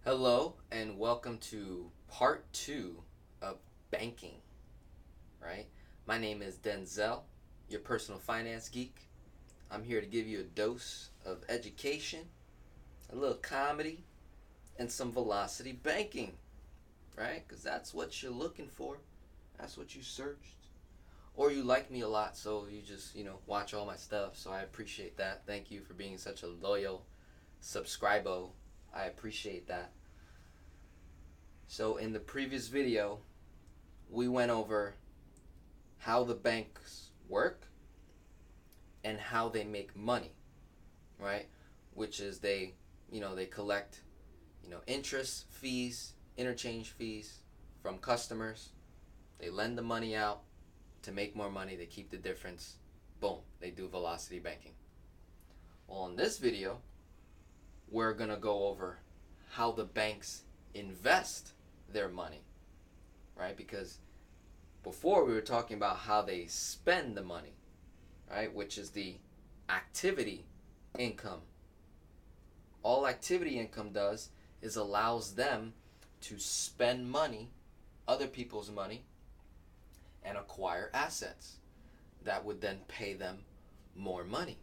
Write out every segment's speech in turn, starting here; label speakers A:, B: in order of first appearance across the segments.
A: Hello and welcome to part 2 of banking, right? My name is Denzel, your personal finance geek. I'm here to give you a dose of education, a little comedy, and some velocity banking, right? Because that's what you're looking for. That's what you searched. Or you like me a lot, so you just, watch all my stuff. So I appreciate that. Thank you for being such a loyal subscriber. I appreciate that. So in the previous video, we went over how the banks work and how they make money, right? Which is they collect, interest fees, interchange fees from customers. They lend the money out to make more money. They keep the difference. Boom, they do velocity banking. Well, in this video, we're going to go over how the banks invest their money, right? Because before we were talking about how they spend the money, right? Which is the activity income. All activity income does is allows them to spend money, other people's money, and acquire assets that would then pay them more money.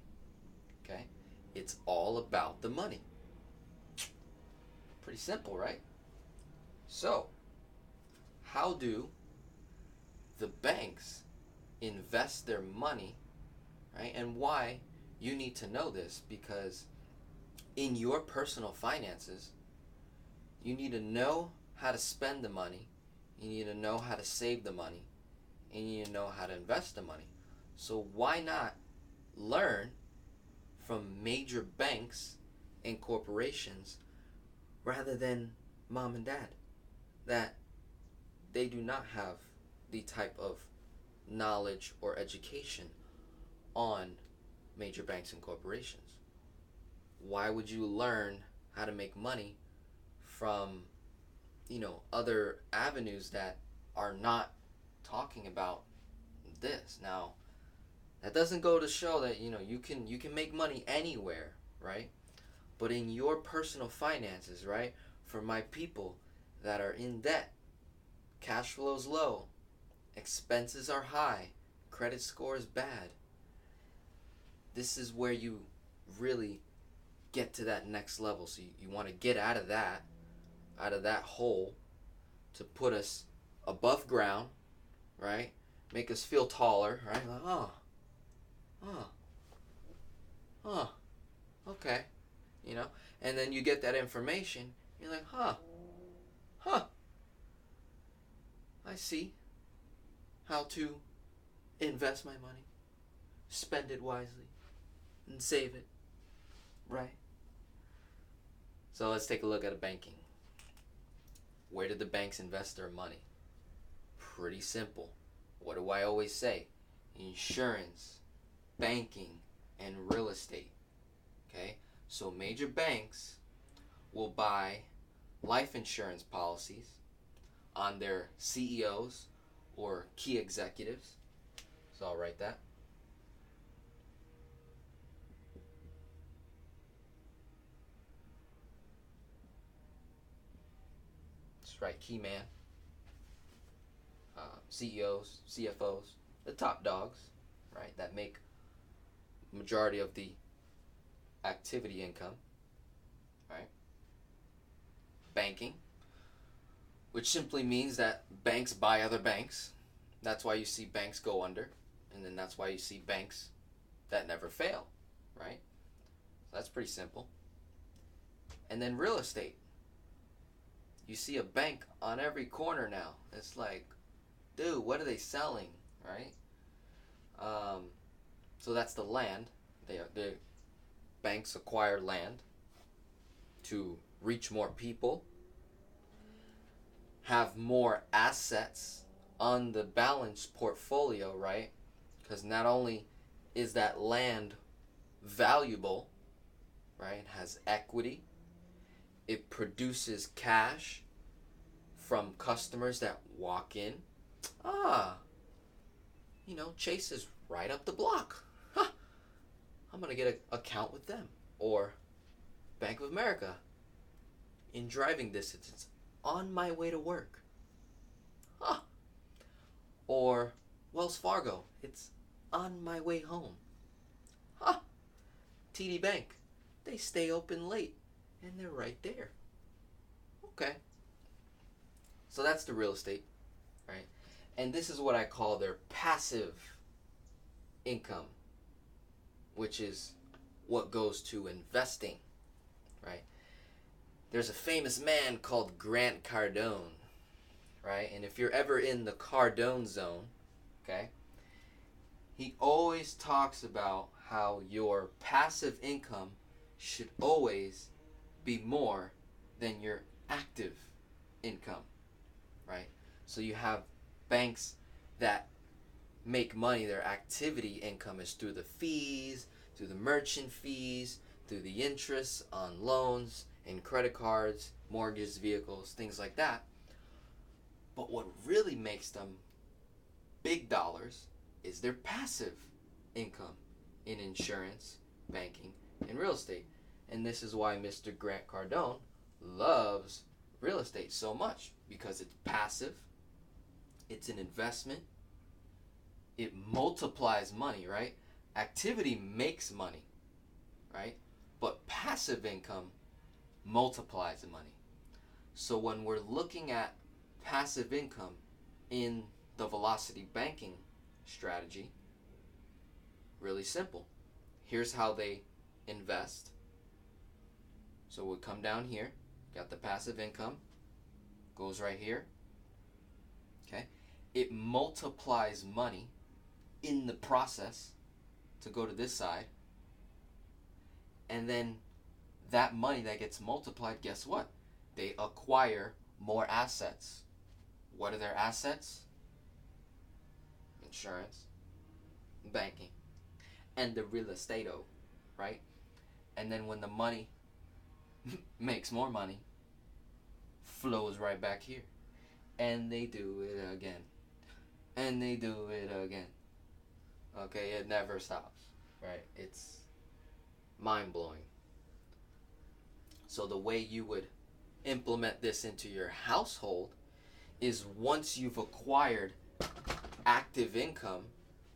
A: Okay? It's all about the money. Pretty simple, right? So, how do the banks invest their money, right? And why you need to know this, because in your personal finances, you need to know how to spend the money, you need to know how to save the money, and you need to know how to invest the money. So why not learn from major banks and corporations rather than mom and dad, that they do not have the type of knowledge or education on major banks and corporations? Why would you learn how to make money from, other avenues that are not talking about this? Now, that doesn't go to show that, you can make money anywhere, right? But in your personal finances, right? For my people that are in debt, cash flow's low, expenses are high, credit score is bad. This is where you really get to that next level. So you want to get out of that hole, to put us above ground, right? Make us feel taller, right? Like, okay, and then you get that information. You're like, I see how to invest my money, spend it wisely, and save it, right? So let's take a look at a banking. Where did the banks invest their money? Pretty simple. What do I always say? Insurance, banking, and real estate. Okay? So major banks will buy life insurance policies on their CEOs or key executives. So I'll write that. That's right, key man. CEOs, CFOs, the top dogs, right, that make majority of the activity income, right? Banking, which simply means that banks buy other banks. That's why you see banks go under, and then that's why you see banks that never fail, right? So that's pretty simple. And then real estate. You see a bank on every corner now. It's like, dude, what are they selling, right? So that's the land. The banks acquire land to reach more people, have more assets on the balanced portfolio, right? Because not only is that land valuable, right? It has equity. It produces cash from customers that walk in. Chase is right up the block. I'm going to get an account with them. Or Bank of America. in driving distance. It's on my way to work. Huh. Or Wells Fargo. It's on my way home. Huh. TD Bank. They stay open late and they're right there. Okay. So that's the real estate, right? And this is what I call their passive income, which is what goes to investing, right? There's a famous man called Grant Cardone, right? And if you're ever in the Cardone zone, okay, he always talks about how your passive income should always be more than your active income, right? So you have banks that make money, their activity income is through the fees, through the merchant fees, through the interest on loans and credit cards, mortgages, vehicles, things like that. But what really makes them big dollars is their passive income in insurance, banking, and real estate. And this is why Mr. Grant Cardone loves real estate so much, because it's passive, it's an investment, it multiplies money, right? Activity makes money, right? But passive income multiplies the money. So when we're looking at passive income in the velocity banking strategy, really simple. Here's how they invest. So we'll come down here, got the passive income, goes right here. Okay? It multiplies money in the process to go to this side. And then that money that gets multiplied, guess what? They acquire more assets. What are their assets? Insurance, banking, and the real estate, right? And then when the money makes more money, flows right back here. And they do it again. And they do it again. Okay, it never stops, right? It's mind-blowing. So the way you would implement this into your household is, once you've acquired active income,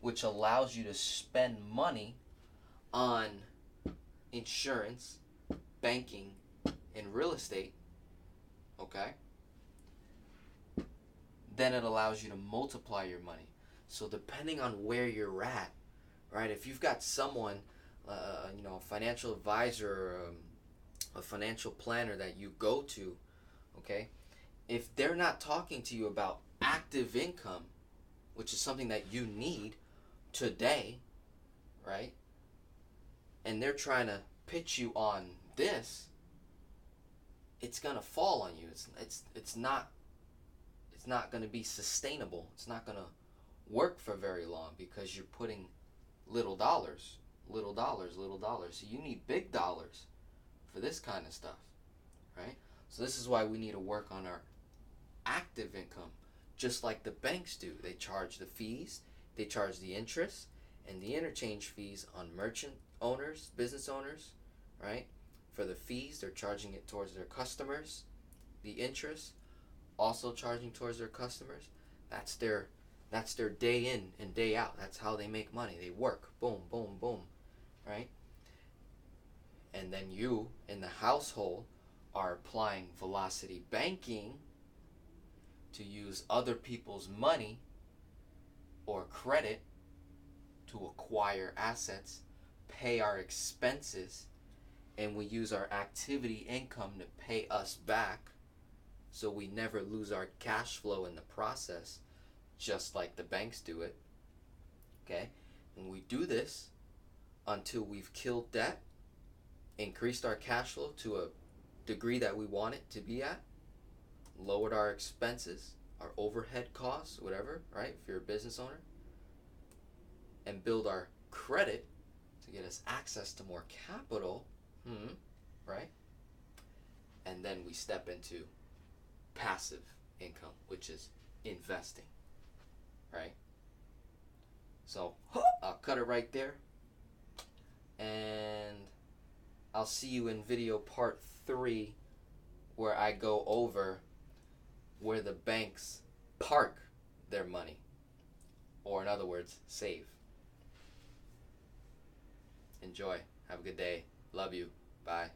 A: which allows you to spend money on insurance, banking, and real estate, okay, then it allows you to multiply your money. So depending on where you're at, right, if you've got someone, a financial advisor, a financial planner that you go to, okay, if they're not talking to you about active income, which is something that you need today, right, and they're trying to pitch you on this, it's gonna fall on you. It's not going to be sustainable. It's not going to work for very long, because you're putting little dollars. So you need big dollars for this kind of stuff, right? So this is why we need to work on our active income, just like the banks do. They charge the fees, they charge the interest and the interchange fees on merchant owners, business owners, right? For the fees, they're charging it towards their customers. The interest, also charging towards their customers. That's their day in and day out. That's how they make money. They work. Boom, boom, boom. Right? And then you, in the household, are applying velocity banking to use other people's money or credit to acquire assets, pay our expenses, and we use our activity income to pay us back, so we never lose our cash flow in the process, just like the banks do it. Okay? And we do this until we've killed debt, increased our cash flow to a degree that we want it to be at, lowered our expenses, our overhead costs, whatever, right? If you're a business owner, and build our credit to get us access to more capital, right? And then we step into passive income, which is investing, right? So I'll cut it right there, and I'll see you in video part 3, where I go over where the banks park their money, or in other words, save. Enjoy. Have a good day. Love you. Bye.